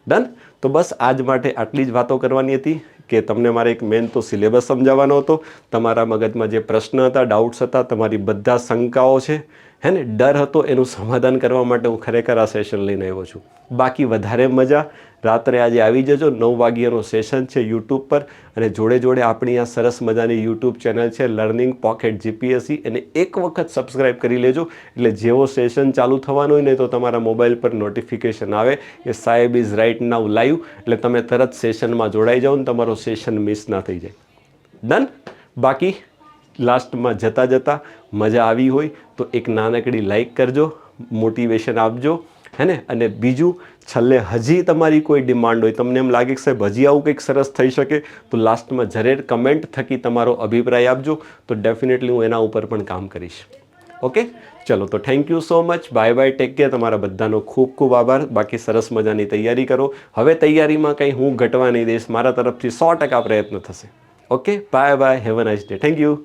ડન. તો બસ આજ માટે આટલી જ વાતો કરવાની હતી કે તમને મારે એક મેન તો સિલેબસ સમજાવવાનો હતો. તમારા મગજમાં જે પ્રશ્ન હતા, ડાઉટ્સ હતા, તમારી બધા શંકાઓ છે, હે ને, ડર હતો, એનું સમાધાન કરવા માટે હું ખરેખર આ સેશન લઈને આવ્યો છું. બાકી વધારે મજા રાત્રે આજે આવી જજો. 9 વાગ્યાનો સેશન છે યુટ્યુબ પર અને જોડે જોડે આપણી આ સરસ મજાની યુટ્યુબ ચેનલ છે લર્નિંગ પોકેટ જીપીએસસી, એને એક વખત સબસ્ક્રાઈબ કરી લેજો, એટલે જેવો સેશન ચાલુ થવાનું હોય ને તો તમારા મોબાઈલ પર નોટિફિકેશન આવે કે સાહેબ ઇઝ રાઇટ નાઉ લાઈવ, એટલે તમે તરત સેશનમાં જોડાઈ જાઓ ને તમારો સેશન મિસ ના થઈ જાય. ડન. બાકી લાસ્ટમાં જતાં જતાં મજા આવી હોય તો એક નાનકડી લાઈક કરજો, મોટિવેશન આપજો, હે ને. અને બીજું છેલ્લે હજી તમારી કોઈ ડિમાન્ડ હોય, તમને એમ લાગે કે સાહેબ હજી આવું કંઈક સરસ થઈ શકે, તો લાસ્ટમાં જરૂર કમેન્ટ થકી તમારો અભિપ્રાય આપજો, તો ડેફિનેટલી હું એના ઉપર પણ કામ કરીશ. ઓકે. ચલો તો thank you so much. Bye bye, take care. તમારા બધાનો ખૂબ ખૂબ આભાર. બાકી સરસ મજાની તૈયારી કરો. હવે તૈયારીમાં કંઈ હું ઘટવા નહીં દઈશ, મારા તરફથી 100% પ્રયત્ન થશે. Okay. Bye bye. Have a nice day. Thank you.